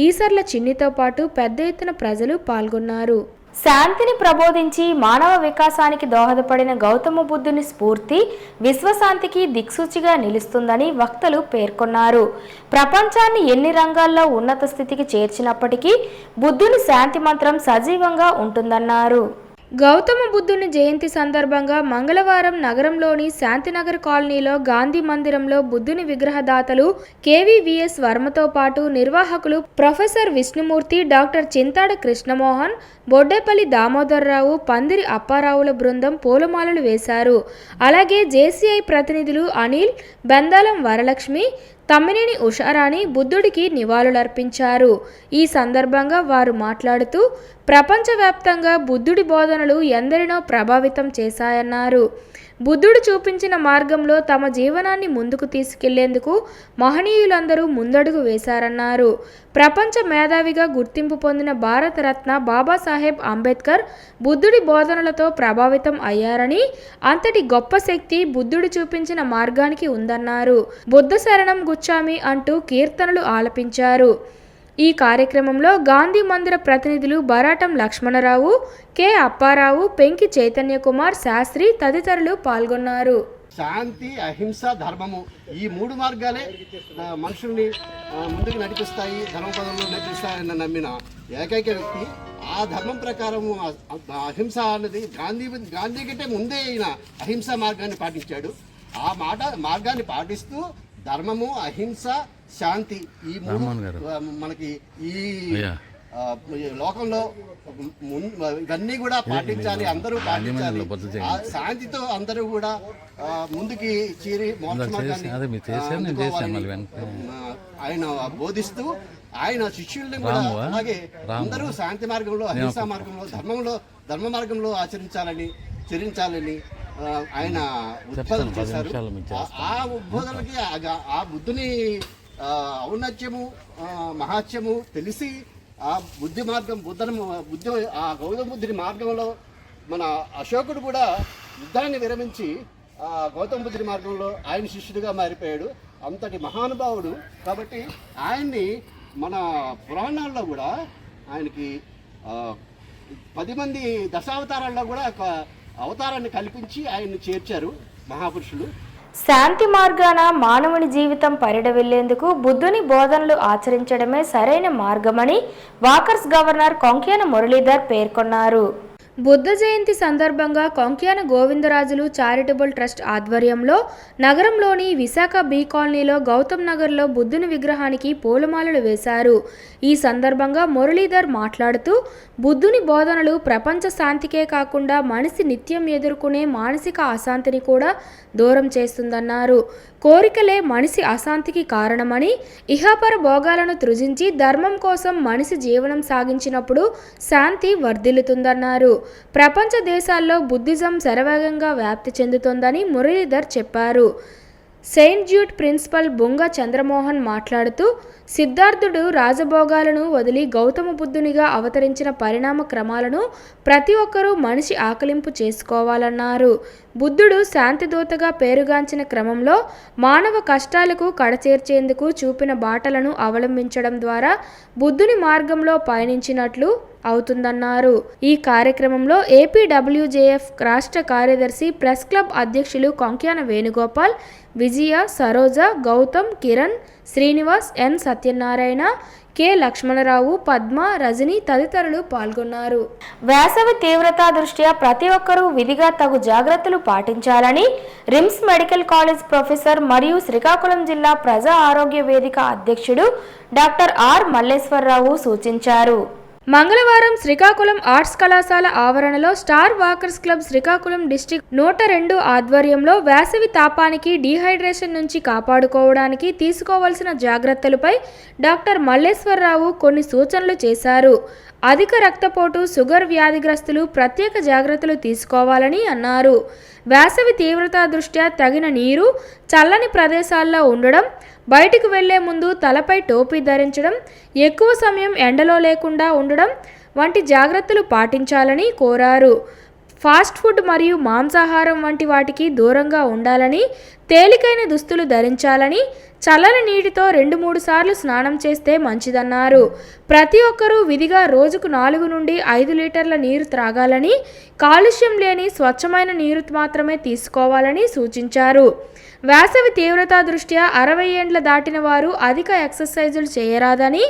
ఈసర్ల చిన్నితో పాటు పెద్ద ఎత్తున ప్రజలు పాల్గొన్నారు. శాంతిని ప్రబోధించి మానవ వికాసానికి దోహదపడిన గౌతమ బుద్ధుని స్ఫూర్తి విశ్వశాంతికి దిక్సూచిగా నిలుస్తుందని వక్తలు పేర్కొన్నారు. ప్రపంచాన్ని ఎన్ని రంగాల్లో ఉన్నత స్థితికి చేర్చినప్పటికీ బుద్ధుని శాంతి మంత్రం సజీవంగా ఉంటుందన్నారు. గౌతమ బుద్ధుని జయంతి సందర్భంగా మంగళవారం నగరంలోని శాంతినగర్ కాలనీలో గాంధీ మందిరంలో బుద్ధుని విగ్రహదాతలు కేవీవీఎస్ వర్మతో పాటు నిర్వాహకులు ప్రొఫెసర్ విష్ణుమూర్తి, డాక్టర్ చింతాడ కృష్ణమోహన్, బొడ్డేపల్లి దామోదర్రావు, పందిరి అప్పారావుల బృందం పూలమాలలు వేశారు. అలాగే జేసీఐ ప్రతినిధులు అనిల్, బెందాలం వరలక్ష్మి, తమ్మినేని ఉషారాణి బుద్ధుడికి నివాళులర్పించారు. ఈ సందర్భంగా వారు మాట్లాడుతూ ప్రపంచవ్యాప్తంగా బుద్ధుడి బోధనలు ఎందరినో ప్రభావితం చేశాయన్నారు. బుద్ధుడు చూపించిన మార్గంలో తమ జీవనాన్ని ముందుకు తీసుకెళ్లేందుకు మహనీయులందరూ ముందడుగు వేశారన్నారు. ప్రపంచ మేధావిగా గుర్తింపు పొందిన భారతరత్న బాబాసాహెబ్ అంబేద్కర్ బుద్ధుడి బోధనలతో ప్రభావితం అయ్యారని, అంతటి గొప్ప శక్తి బుద్ధుడు చూపించిన మార్గానికి ఉందన్నారు. బుద్ధ శరణం గుచ్చామి అంటూ కీర్తనలు ఆలపించారు. ఈ కార్యక్రమంలో గాంధీ మందిర ప్రతినిధులు బరాటం లక్ష్మణరావు, కె అప్పారావు, పెంకి చైతన్య కుమార్ శాస్త్రి తదితరులు పాల్గొన్నారు. శాంతి, అహింస, ధర్మము ఈ మూడు మార్గాలే మనుషుల్ని ముందుకు నడిపిస్తాయి, ధర్మపదంలో నడిపిస్తాయని నమ్మిన ఏకైక వ్యక్తి. ఆ ధర్మం ప్రకారము అహింస అన్నది గాంధీ కంటే ముందే ఆయన అహింస మార్గాన్ని పాటించాడు. ఆ మార్గాన్ని పాటిస్తూ ధర్మము, అహింస, శాంతి ఈ మూడు మనకి ఈ లోకంలో ఇవన్నీ కూడా పాటించాలి, అందరూ పాటించాలి. శాంతితో అందరూ కూడా ముందుకి చేరి మోక్ష మార్గాన్ని ఆయన బోధిస్తూ ఆయన శిష్యుల్ని కూడా అలాగే అందరూ శాంతి మార్గంలో, అహింసా మార్గంలో, ధర్మ మార్గంలో చరించాలని ఆయన ఉద్బోధన చేశారు. ఆ ఉద్బోధనకి ఆ బుద్ధుని ఔన్నత్యము, మహాత్యము తెలిసి ఆ బుద్ధి మార్గం ఆ గౌతమ బుద్ధుని మార్గంలో మన అశోకుడు కూడా యుద్ధాన్ని విరమించి గౌతమ బుద్ధుని మార్గంలో ఆయన శిష్యుడిగా మారిపోయాడు. అంతటి మహానుభావుడు కాబట్టి ఆయన్ని మన పురాణాల్లో కూడా ఆయనకి 10 మంది దశావతారాల్లో కూడా ఒక అవతారాన్ని కల్పించి ఆయన్ని చేర్చారు మహాపురుషులు. శాంతి మార్గాన మానవుని జీవితం పరిడవిల్లేందుకు బుద్ధుని బోధనలు ఆచరించడమే సరైన మార్గమని వాకర్స్ గవర్నర్ కొంక్యాన మురళీధర్ పేర్కొన్నారు. బుద్ధ జయంతి సందర్భంగా కొంక్యాన గోవిందరాజులు చారిటబుల్ ట్రస్ట్ ఆధ్వర్యంలో నగరంలోని విశాఖ బి కాలనీలో గౌతమ్ నగర్లో బుద్ధుని విగ్రహానికి పూలమాలలు వేశారు. ఈ సందర్భంగా మురళీధర్ మాట్లాడుతూ బుద్ధుని బోధనలు ప్రపంచ శాంతికే కాకుండా మనిషి నిత్యం ఎదుర్కొనే మానసిక అశాంతిని కూడా దూరం చేస్తుందన్నారు. కోరికలే మనిషి అశాంతికి కారణమని, ఇహపర భోగాలను త్రుజించి ధర్మం కోసం మనిషి జీవనం సాగించినప్పుడు శాంతి వర్ధిల్లుతుందన్నారు. ప్రపంచ దేశాల్లో బుద్ధిజం శరవేగంగా వ్యాప్తి చెందుతోందని మురళీధర్ చెప్పారు. సెయింట్ జూడ్ ప్రిన్సిపల్ బొంగ చంద్రమోహన్ మాట్లాడుతూ సిద్ధార్థుడు రాజభోగాలను వదిలి గౌతమ బుద్ధునిగా అవతరించిన పరిణామ క్రమాలను ప్రతి ఒక్కరూ మనిషి ఆకలింపు చేసుకోవాలన్నారు. బుద్ధుడు శాంతిదూతగా పేరుగాంచిన క్రమంలో మానవ కష్టాలకు కడచేర్చేందుకు చూపిన బాటలను అవలంబించడం ద్వారా బుద్ధుని మార్గంలో పయనించినట్లు అవుతుందన్నారు. ఈ కార్యక్రమంలో ఏపీడబ్ల్యూజేఎఫ్ రాష్ట్ర కార్యదర్శి ప్రెస్ క్లబ్ అధ్యక్షులు కొంక్యాన వేణుగోపాల్, విజయ, సరోజ, గౌతమ్, కిరణ్, శ్రీనివాస్, ఎన్ సత్యనారాయణ, కె లక్ష్మణరావు, పద్మ, రజని తదితరులు పాల్గొన్నారు. వేసవి తీవ్రత దృష్ట్యా ప్రతి ఒక్కరూ విధిగా తగు జాగ్రత్తలు పాటించాలని రిమ్స్ మెడికల్ కాలేజ్ ప్రొఫెసర్ మరియు శ్రీకాకుళం జిల్లా ప్రజా ఆరోగ్య వేదిక అధ్యక్షుడు డాక్టర్ ఆర్ మల్లేశ్వరరావు సూచించారు. మంగళవారం శ్రీకాకుళం ఆర్ట్స్ కళాశాల ఆవరణలో star walkers club Srikakulam district 102 ఆధ్వర్యంలో వేసవి తాపానికి డీహైడ్రేషన్ నుంచి కాపాడుకోవడానికి తీసుకోవాల్సిన జాగ్రత్తలపై డాక్టర్ మల్లేశ్వరరావు కొన్ని సూచనలు చేశారు. అధిక రక్తపోటు, షుగర్ వ్యాధిగ్రస్తులు ప్రత్యేక జాగ్రత్తలు తీసుకోవాలని అన్నారు. వేసవి తీవ్రత దృష్ట్యా తగిన నీరు, చల్లని ప్రదేశాల్లో ఉండడం, బయటికి వెళ్లే ముందు తలపై టోపీ ధరించడం, ఎక్కువ సమయం ఎండలో లేకుండా ఉండడం వంటి జాగ్రత్తలు పాటించాలని కోరారు. ఫాస్ట్ ఫుడ్ మరియు మాంసాహారం వంటి వాటికి దూరంగా ఉండాలని, తేలికైన దుస్తులు ధరించాలని, చల్లని నీటితో 2-3 సార్లు స్నానం చేస్తే మంచిదన్నారు. ప్రతి ఒక్కరూ విధిగా రోజుకు 4 నుండి 5 లీటర్ల నీరు త్రాగాలని, కాలుష్యం లేని స్వచ్ఛమైన నీరు మాత్రమే తీసుకోవాలని సూచించారు. వేసవి తీవ్రత దృష్ట్యా 60 ఏండ్ల దాటిన వారు అధిక ఎక్సర్సైజులు చేయరాదని,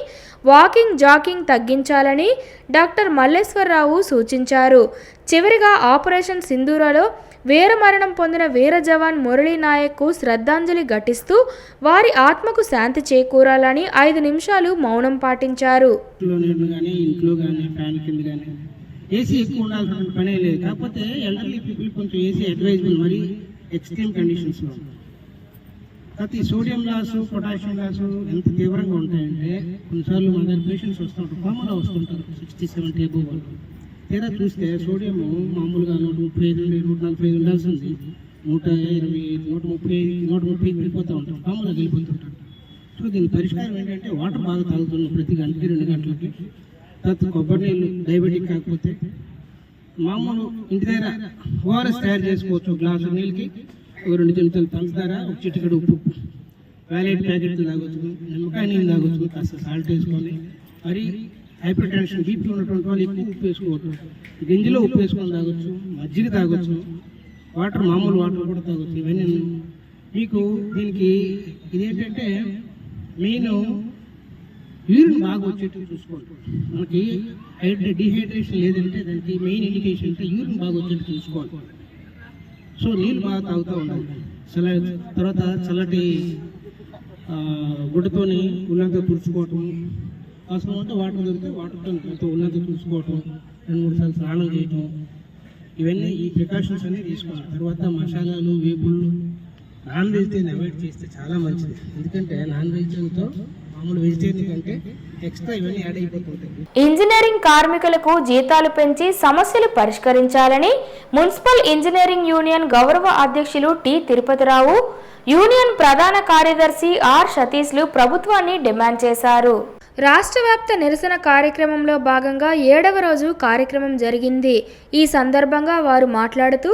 వాకింగ్, జాకింగ్ తగ్గించాలని డాక్టర్ మల్లేశ్వరరావు సూచించారు. చివరిగా ఆపరేషన్ సింధూరలో వీరమరణం పొందిన వీర జవాన్ మురళీ నాయక్కు శ్రద్ధాంజలి ఘటిస్తూ వారి ఆత్మకు శాంతి చేకూరాలని 5 నిమిషాలు మౌనం పాటించారు. ఇంట్లో కానీ ఫ్యాన్ కింద కానీ ఏసీ ఎక్కువ ఉండాల్సిన పనే లేదు. కాకపోతే ఎల్డర్లీ పీపుల్ కొంచెం ఏసీ అడ్వైజబుల్, మరి ఎక్స్ట్రీమ్ కండిషన్స్లో. ప్రతి సోడియం లాసు, పొటాషియం లాసు ఎంత తీవ్రంగా ఉంటాయంటే కొన్నిసార్లు మన దగ్గర పేషెంట్స్ వస్తుంటారు, కామన్గా వస్తుంటారు 60-70 అబోవ్ వాళ్ళు. తీరా చూస్తే సోడియం మామూలుగా 135 నుండి 145 ఉండాల్సింది 120, 130 వెళ్ళిపోతూ ఉంటారు, కామన్గా వెళ్ళిపోతుంటారు. సో దీని పరిష్కారం ఏంటంటే వాటర్ బాగా తాగుతున్నాం ప్రతి గంటకి 2 గంటలకి. తర్వాత కొబ్బరి నీళ్ళు, డయాబెటిక్ కాకపోతే మామూలు ఇంటి దగ్గర ఓఆర్ఎస్ తయారు చేసుకోవచ్చు. గ్లాసు నీళ్ళకి 2 చెంచాలు పంచదార, 1 చిటికెడు ఉప్పు, వ్యాలెట్ ప్యాకెట్ తాగొచ్చు, నిమ్మకాయ నీళ్ళు తాగొచ్చు, కాస్త సాల్ట్ వేసుకొని. మరి హైపర్ టెన్షన్, బీపీ ఉన్నటువంటి వాళ్ళు ఎక్కువ ఉప్పు వేసుకోవచ్చు, గింజలో ఉప్పు వేసుకొని తాగొచ్చు, మజ్జిగ తాగొచ్చు, వాటర్ మామూలు వాటర్ కూడా తాగొచ్చు. ఇవన్నీ మీకు దీనికి ఇదేంటంటే మెయిన్ యూరిన్ బాగా వచ్చేట్టు చూసుకోండి. మనకి డీహైడ్రేషన్ లేదంటే దానికి మెయిన్ ఇండికేషన్ అంటే యూరిన్ బాగా వచ్చేట్టు చూసుకోవాలి. సో నీళ్ళు బాగా తాగుతూ ఉండాలి. తర్వాత చల్లటి గుడ్డతోని ఉల్లంతా తుడుచుకోవటం, అవసరం అంటే వాటర్ దొరికితే వాటర్తో ఉల్లంతా తుడుచుకోవటం, 2-3 సార్లు స్నానం చేయటం, ఇవన్నీ ఈ ప్రికాషన్స్ అన్నీ తీసుకోవాలి. తర్వాత మసాలాలు, వేపుళ్ళు, నాన్ వెజిటేరియన్ అవాయిడ్ చేస్తే చాలా మంచిది. ఎందుకంటే నాన్ వెజిటేరియన్తో మామూలు వెజిటేరియన్ కంటే ఎక్స్ట్రా ఇవన్నీ యాడ్ అయిపోతుంటాయి. ఇంజనీరింగ్ కార్మికులకు జీతాలు పెంచి సమస్యలు పరిష్కరించాలని మున్సిపల్ ఇంజనీరింగ్ యూనియన్ గౌరవ అధ్యక్షులు టి తిరుపతిరావు, యూనియన్ ప్రధాన కార్యదర్శి ఆర్ సతీష్లు ప్రభుత్వాన్ని డిమాండ్ చేశారు. రాష్ట్ర వ్యాప్త నిరసన కార్యక్రమంలో భాగంగా 7వ రోజు కార్యక్రమం జరిగింది. ఈ సందర్భంగా వారు మాట్లాడుతూ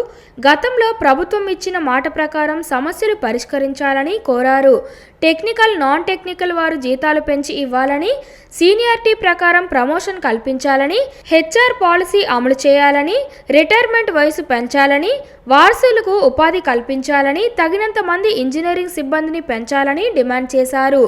గతంలో ప్రభుత్వం ఇచ్చిన మాట ప్రకారం సమస్యలు పరిష్కరించాలని కోరారు. టెక్నికల్, నాన్ టెక్నికల్ వారు జీతాలు పెంచి ఇవ్వాలని, సీనియారిటీ ప్రకారం ప్రమోషన్ కల్పించాలని, హెచ్ఆర్ పాలసీ అమలు చేయాలని, రిటైర్మెంట్ వయసు పెంచాలని, వారసులకు ఉపాధి కల్పించాలని, తగినంత మంది ఇంజనీరింగ్ సిబ్బందిని పెంచాలని డిమాండ్ చేశారు.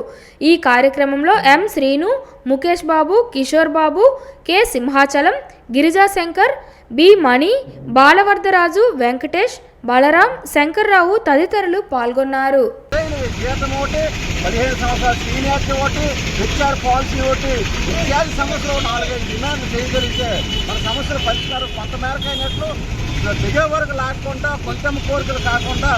ఈ కార్యక్రమంలో ఎం శ్రీను, ముఖేష్ బాబు, కిషోర్ బాబు, కె సింహాచలం, గిరిజాశంకర్, బి మణి, బాలవర్ధరాజు, వెంకటేష్, బలరాం, శంకర్రావు తదితరులు పాల్గొన్నారు. జీతం ఒకటి, 15 సంవత్సరాల సీనియారిటీ ఒకటి, హెచ్ఆర్ పాలసీ ఒకటి ఇత్యాది సమస్యలు 4-5 డిమాండ్లు చేయగలిగితే మన సమస్యల పరిష్కారం కొంత మేరకు అయినట్లు. దిగే వరకు లాక్కుండా కొంచెం కోరికలు కాకుండా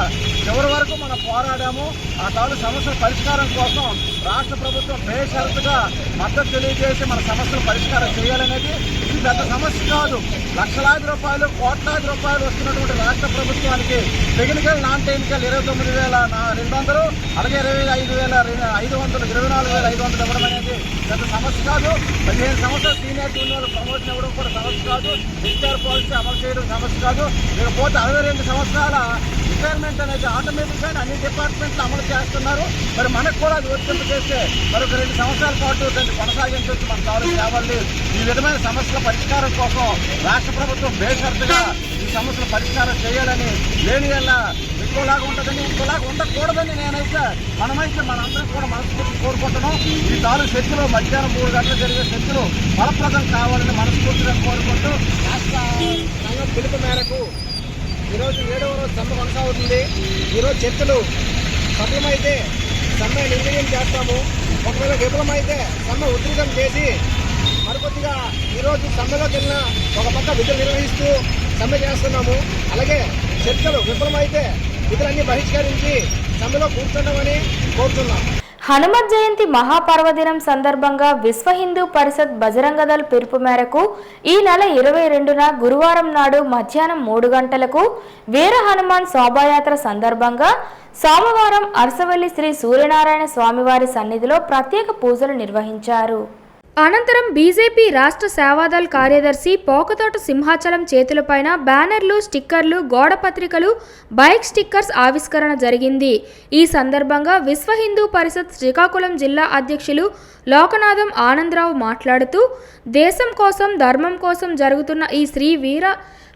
చివరి వరకు మనం పోరాడాము. ఆ తాలూ సమస్యల పరిష్కారం కోసం రాష్ట్ర ప్రభుత్వం బేషరతుగా మద్దతు తెలియజేసి మన సమస్యలు పరిష్కారం చేయాలనేది ఇది పెద్ద సమస్య కాదు. లక్షలాది రూపాయలు, కోట్లాది రూపాయలు వస్తున్నటువంటి రాష్ట్ర ప్రభుత్వానికి టెక్నికల్ నాన్ టెక్నికల్ 29,200, అలాగే 25,500, 24,500 ఇవ్వడం అనేది పెద్ద సమస్య కాదు. 15 సంవత్సరాలు సీనియర్ జూనియర్ ప్రమోషన్ ఇవ్వడం కూడా సమస్య కాదు. హెచ్ఆర్ పాలసీ అమలు చేయడం సమస్య కాదు. ఇకపోతే 62 సంవత్సరాల రిటైర్మెంట్ అనేది ఆటోమేటిక్గా అన్ని డిపార్ట్మెంట్లు అమలు చేస్తున్నారు. మరి మనకు కూడా అది వర్తింపు చేస్తే మరొక 2 సంవత్సరాల పాటు దాన్ని కొనసాగించవచ్చు. మన కావాలి కావాలి. ఈ విధమైన సమస్యల పరిష్కారం కోసం రాష్ట్ర ప్రభుత్వం బేషరతుగా ఈ సమస్యల పరిష్కారం చేయాలని, లేని వల్ల ఇంకోలాగా ఉంటుందని, ఇంకోలాగా ఉండకూడదని నేనైతే మనందరం కూడా మనస్ఫూర్తి కోరుకుంటున్నాం. ఈ తాలూ చర్చలు మధ్యాహ్నం 3 గంటలు జరిగే చర్చలు ఫలప్రదం కావాలని మనస్ఫూర్తిగా కోరుకుంటూ రాష్ట్ర సంఘం పిలుపు మేరకు ఈరోజు 7వ రోజు సమ్మె కొనసాగుతుంది. ఈరోజు చర్చలు సఫలమైతే సమ్మె నిర్ణయం చేస్తాము. ఒకవేళ విఫలమైతే సమ్మె ఉధృతం చేసి మరికొద్దిగా ఈరోజు సమ్మెలోకి వెళ్ళిన ఒక పక్క విధులు నిర్వహిస్తూ సమ్మె చేస్తున్నాము. అలాగే చర్చలు విఫలమైతే విధులన్నీ బహిష్కరించి సమ్మెలో కూర్చుంటామని కోరుతున్నాం. హనుమత్ జయంతి మహాపర్వదినం సందర్భంగా విశ్వ హిందూ పరిషత్ బజరంగదళ్ పిలుపు మేరకు ఈ నెల 22న గురువారం నాడు మధ్యాహ్నం 3 గంటలకు వీర హనుమాన్ శోభాయాత్ర సందర్భంగా సోమవారం అరసవల్లి శ్రీ సూర్యనారాయణ స్వామివారి సన్నిధిలో ప్రత్యేక పూజలు నిర్వహించారు. అనంతరం బీజేపీ రాష్ట్ర సేవాదళ్ కార్యదర్శి పోకతోట సింహాచలం చేతులపైన బ్యానర్లు, స్టిక్కర్లు, గోడ పత్రికలు, బైక్ స్టిక్కర్స్ ఆవిష్కరణ జరిగింది. ఈ సందర్భంగా విశ్వ హిందూ పరిషత్ శ్రీకాకుళం జిల్లా అధ్యక్షులు లోకనాథం ఆనందరావు మాట్లాడుతూ, దేశం కోసం, ధర్మం కోసం జరుగుతున్న ఈ శ్రీ వీర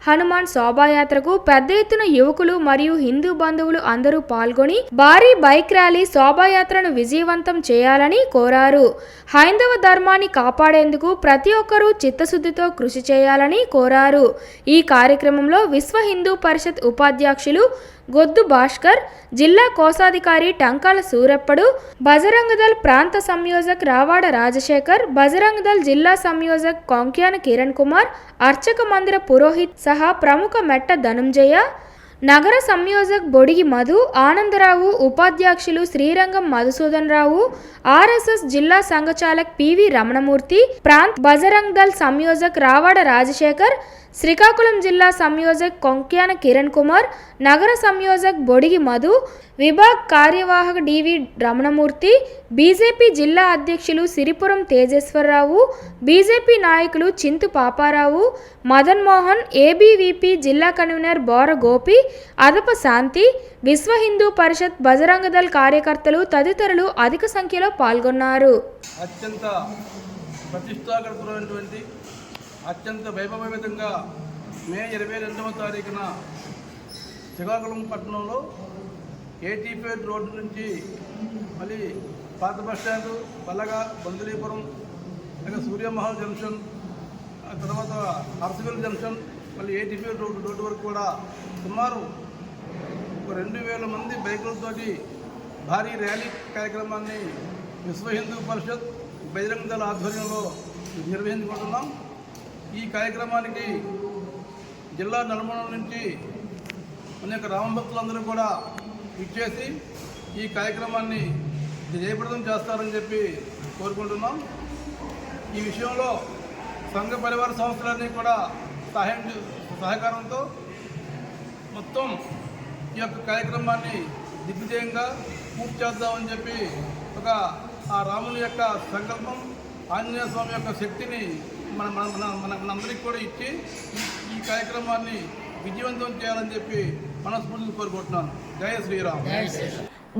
హనుమాన్ శోభాయాత్రకు పెద్ద ఎత్తున యువకులు మరియు హిందూ బంధువులు అందరూ పాల్గొని భారీ బైక్ ర్యాలీ శోభాయాత్రను విజయవంతం చేయాలని కోరారు. హైందవ ధర్మాన్ని కాపాడేందుకు ప్రతి ఒక్కరూ చిత్తశుద్ధితో కృషి చేయాలని కోరారు. ఈ కార్యక్రమంలో విశ్వ హిందూ పరిషత్ ఉపాధ్యక్షులు గొద్దు భాస్కర్, జిల్లా కోశాధికారి టంకాల సూరప్పడు, బజరంగదళ్ ప్రాంత సంయోజక్ రావాడ రాజశేఖర్, బజరంగదళ్ జిల్లా సంయోజక్ కొంక్యాన కిరణ్ కుమార్, అర్చక మందిర పురోహిత్ సహా ప్రముఖ మెట్ట ధనుంజయ, నగర సంయోజక్ బొడిగి మధు, ఆనందరావు, ఉపాధ్యక్షులు శ్రీరంగం మధుసూదన్ రావు, ఆర్ఎస్ఎస్ జిల్లా సంఘచాలక్ పివి రమణమూర్తి, ప్రాంత్ బజరంగదళ్ సంయోజక్ రావాడ రాజశేఖర్, శ్రీకాకుళం జిల్లా సంయోజక్ కొంక్యాన కిరణ్ కుమార్, నగర సంయోజక్ బొడిగి మధు, విభాగ్ కార్యవాహక డివి రమణమూర్తి, బీజేపీ జిల్లా అధ్యక్షులు సిరిపురం తేజేశ్వరరావు, బీజేపీ నాయకులు చింతు పాపారావు, మదన్ మోహన్, ఏబీవీపీ జిల్లా కన్వీనర్ బోర గోపి, అదప శాంతి, విశ్వ హిందూ పరిషత్ బజరంగదళ్ కార్యకర్తలు తదితరులు అధిక సంఖ్యలో పాల్గొన్నారు. అత్యంత ప్రతిష్టాకరమైనటువంటి అత్యంత వైభవయుతంగా మే 22వ తారీఖున శ్రీకాకుళం పట్టణంలో 85 రోడ్డు నుంచి మళ్ళీ పాత బస్టాండు, పల్లగా, బందులీపురం, అలాగే సూర్యమహల్ జంక్షన్, ఆ తర్వాత అరసవెల్లి జంక్షన్, మళ్ళీ 85 రోడ్డు వరకు కూడా సుమారు 2,000 మంది బైకులతోటి భారీ ర్యాలీ కార్యక్రమాన్ని విశ్వ హిందూ పరిషత్ బజరంగదళ్ ఆధ్వర్యంలో నిర్వహించుకుంటున్నాం. ఈ కార్యక్రమానికి జిల్లా నలుమూలల నుంచి అనేక రామభక్తులందరూ కూడా ఇచ్చేసి ఈ కార్యక్రమాన్ని జయప్రదం చేస్తారని చెప్పి కోరుకుంటున్నాం. ఈ విషయంలో సంఘ పరివార సంస్థలన్నీ కూడా సహకారంతో మొత్తం ఈ యొక్క కార్యక్రమాన్ని దిగ్విజయంగా పూర్తి చేద్దామని చెప్పి ఆ రాముని యొక్క సంకల్పం, ఆంజనేయ స్వామి యొక్క శక్తిని మనందరికీ కూడా ఇచ్చి ఈ కార్యక్రమాన్ని విజయవంతం చేయాలని చెప్పి మనస్ఫూర్తిగా కోరుకుంటున్నాను. జై శ్రీరామ్.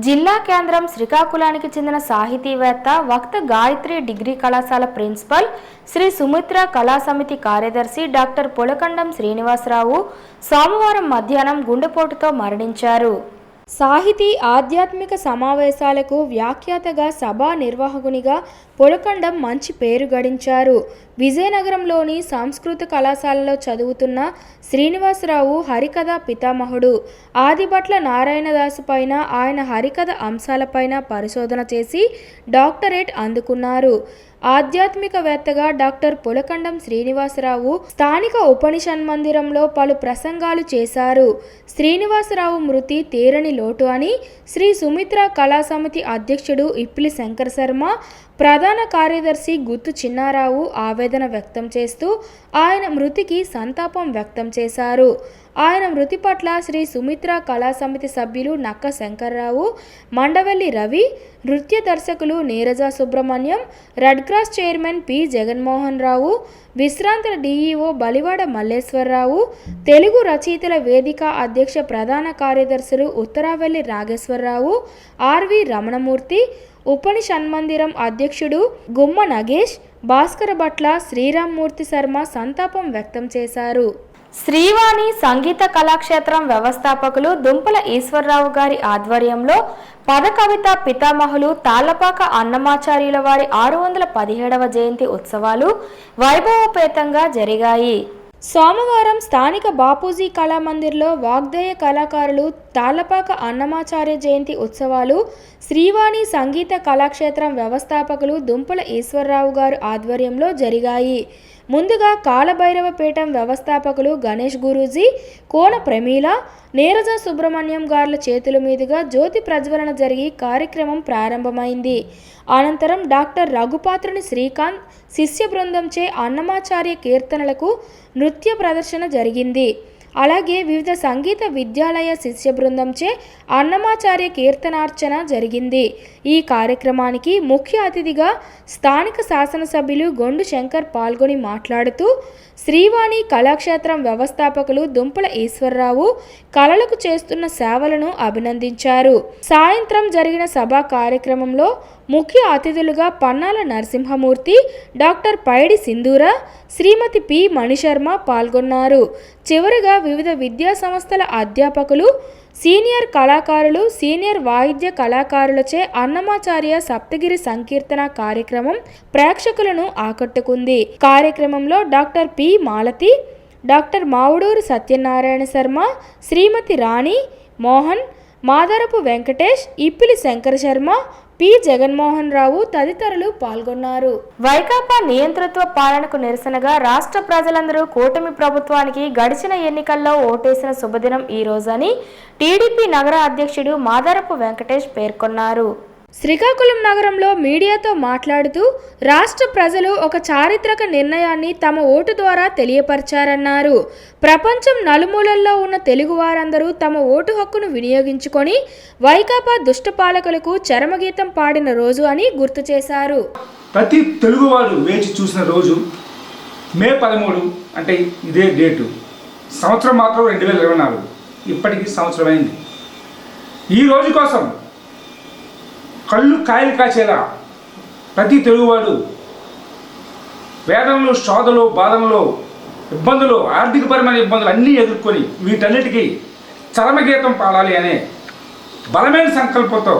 జిల్లా కేంద్రం శ్రీకాకుళానికి చెందిన సాహితీవేత్త, వక్త గాయత్రి డిగ్రీ కళాశాల ప్రిన్సిపల్, శ్రీ సుమిత్ర కళా సమితి కార్యదర్శి డాక్టర్ పులకండం శ్రీనివాసరావు సోమవారం మధ్యాహ్నం గుండెపోటుతో మరణించారు. సాహితీ ఆధ్యాత్మిక సమావేశాలకు వ్యాఖ్యాతగా, సభా నిర్వాహకునిగా పులకండం మంచి పేరు గడించారు. విజయనగరంలోని సంస్కృత కళాశాలలో చదువుతున్న శ్రీనివాసరావు హరికథ పితామహుడు. ఆదిభట్ల నారాయణదాసు పైన, ఆయన హరికథ అంశాలపైన పరిశోధన చేసి డాక్టరేట్ అందుకున్నారు. ఆధ్యాత్మికవేత్తగా డాక్టర్ పులకండం శ్రీనివాసరావు స్థానిక ఉపనిషద్ మందిరంలో పలు ప్రసంగాలు చేశారు. శ్రీనివాసరావు మృతి తీరని లోటు అని శ్రీ సుమిత్ర కళా సమితి అధ్యక్షుడు ఇప్పిలి శంకర్ శర్మ, ప్రధాన కార్యదర్శి గుత్తు చిన్నారావు ఆవేదన వ్యక్తం చేస్తూ ఆయన మృతికి సంతాపం వ్యక్తం చేశారు. ఆయన మృతి పట్ల శ్రీ సుమిత్ర కళా సమితి సభ్యులు నక్క శంకర్రావు, మండవల్లి రవి, నృత్య దర్శకులు Neeraja Subrahmanyam, red cross chairman P Jaganmohan Rao, విశ్రాంత డిఈఓ బలివాడ మల్లేశ్వరరావు, తెలుగు రచయితల వేదిక అధ్యక్ష ప్రధాన కార్యదర్శులు ఉత్తరావెల్లి నాగేశ్వరరావు, ఆర్వి రమణమూర్తి, ఉపనిషద్ మందిరం అధ్యక్షుడు గుమ్మ నగేష్, భాస్కర భట్ల, శ్రీరామ్మూర్తి శర్మ సంతాపం వ్యక్తం చేశారు. శ్రీవాణి సంగీత కళాక్షేత్రం వ్యవస్థాపకులు దుంపల ఈశ్వరరావు గారి ఆధ్వర్యంలో పదకవిత పితామహులు తాళ్లపాక అన్నమాచార్యుల వారి 617వ జయంతి ఉత్సవాలు వైభవోపేతంగా జరిగాయి. సోమవారం స్థానిక బాపూజీ కళామందిర్లో వాగ్దేయ కళాకారులు తాళ్లపాక అన్నమాచార్య జయంతి ఉత్సవాలు శ్రీవాణి సంగీత కళాక్షేత్రం వ్యవస్థాపకులు దుంపల ఈశ్వరరావు గారు ఆధ్వర్యంలో జరిగాయి. ముందుగా కాలభైరవపీఠం వ్యవస్థాపకులు గణేష్ గురూజీ, కోన ప్రమీల, నీరజ సుబ్రహ్మణ్యం గార్ల చేతుల మీదుగా జ్యోతి ప్రజ్వలన జరిగి కార్యక్రమం ప్రారంభమైంది. అనంతరం డాక్టర్ రఘుపాత్రుని శ్రీకాంత్ శిష్య బృందంచే అన్నమాచార్య కీర్తనలకు నృత్య ప్రదర్శన జరిగింది. అలాగే వివిధ సంగీత విద్యాలయ శిష్య బృందంచే అన్నమాచార్య కీర్తనార్చన జరిగింది. ఈ కార్యక్రమానికి ముఖ్య అతిథిగా స్థానిక శాసనసభ్యులు గొండు శంకర్ పాల్గొని మాట్లాడుతూ శ్రీవాణి కళాక్షేత్రం వ్యవస్థాపకులు దుంపల ఈశ్వరరావు కళలకు చేస్తున్న సేవలను అభినందించారు. సాయంత్రం జరిగిన సభా కార్యక్రమంలో ముఖ్య అతిథులుగా పన్నాల నరసింహమూర్తి, డాక్టర్ పైడి సింధూర, శ్రీమతి పి మణిశర్మ పాల్గొన్నారు. చివరిగా వివిధ విద్యా సంస్థల అధ్యాపకులు, సీనియర్ కళాకారులు, సీనియర్ వాయిద్య కళాకారులచే అన్నమాచార్య సప్తగిరి సంకీర్తన కార్యక్రమం ప్రేక్షకులను ఆకట్టుకుంది. కార్యక్రమంలో doctor P Malathi, doctor Mavuduru Satyanarayana Sharma, Srimathi Rani, Mohan, Madarapu Venkatesh, Ippili Shankara Sharma, P Jaganmohan Rao తదితరులు పాల్గొన్నారు. వైకాపా నియంతృత్వ పాలనకు నిరసనగా రాష్ట్ర ప్రజలందరూ కూటమి ప్రభుత్వానికి గడిచిన ఎన్నికల్లో ఓటేసిన శుభదినం ఈ రోజని టీడీపీ నగర అధ్యక్షుడు మాదరపు వెంకటేష్ పేర్కొన్నారు. శ్రీకాకుళం నగరంలో మీడియాతో మాట్లాడుతూ రాష్ట్ర ప్రజలు ఒక చారిత్రక నిర్ణయాన్ని తమ ఓటు ద్వారా తెలియపరిచారన్నారు. ప్రపంచం నలుమూలల్లో ఉన్న తెలుగు వారందరూ తమ ఓటు హక్కును వినియోగించుకొని వైకాపా దుష్టపాలకులకు చరమగీతం పాడిన రోజు అని గుర్తు చేశారు. ప్రతి తెలుగువాడు వేచి చూసిన రోజు మే 13, అంటే ఇదే డేటు. సంవత్సరం మాత్రం 2024, ఇప్పటికీ సంవత్సరం అయింది. ఈ రోజు కోసం కళ్ళు కాయలు కాచేలా ప్రతి తెలుగువాడు వేదనలు, శోధలు, బాధనలు, ఇబ్బందులు, ఆర్థికపరమైన ఇబ్బందులు అన్నీ ఎదుర్కొని వీటన్నిటికీ చరమగీతం పాడాలి అనే బలమైన సంకల్పంతో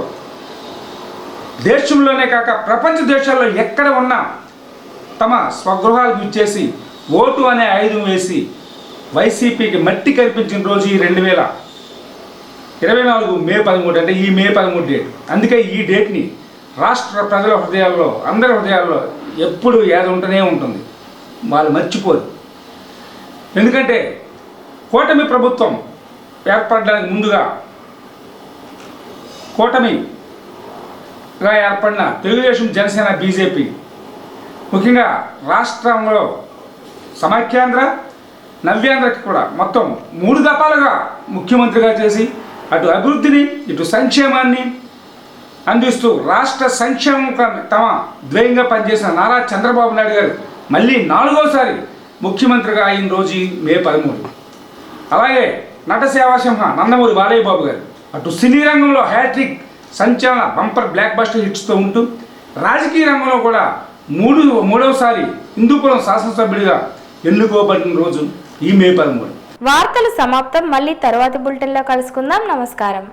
దేశంలోనే కాక ప్రపంచ దేశాల్లో ఎక్కడ ఉన్నా తమ స్వగృహాలకు ఇచ్చేసి ఓటు అనే ఆయుధం వేసి వైసీపీకి మట్టి కల్పించిన రోజు ఈ 2024 మే 13, అంటే ఈ మే 13 డేట్. అందుకే ఈ డేట్ని రాష్ట్ర ప్రజల హృదయాల్లో, అందరి హృదయాల్లో ఎప్పుడు ఏది ఉంటూనే ఉంటుంది, వాళ్ళు మర్చిపోరు. ఎందుకంటే కూటమి ప్రభుత్వం ఏర్పడడానికి ముందుగా కూటమిగా ఏర్పడిన తెలుగుదేశం, జనసేన, బీజేపీ ముఖ్యంగా రాష్ట్రంలో సమైక్యాంధ్ర, నవ్యాంధ్రకి కూడా మొత్తం 3 దఫాలుగా ముఖ్యమంత్రిగా చేసి అటు అభివృద్ధిని ఇటు సంక్షేమాన్ని అందిస్తూ రాష్ట్ర సంక్షేమం తమ ధ్యేయంగా పనిచేసిన నారా చంద్రబాబు నాయుడు గారు మళ్ళీ 4వసారి ముఖ్యమంత్రిగా అయిన రోజు మే 13. అలాగే నటసేవాసింహ నందమూరి బాలయ్య బాబు గారు అటు సినీ రంగంలో హ్యాట్రిక్ సంచలన బంపర్ బ్లాక్ బస్టర్ హిట్స్తో ఉంటూ రాజకీయ రంగంలో కూడా మూడవసారి హిందూపురం శాసనసభ్యుడిగా ఎన్నుకోబడిన రోజు ఈ మే 13. వార్తలు సమాప్తం. మళ్ళీ తర్వాతి బులెటిన్లో కలుసుకుందాం. నమస్కారం.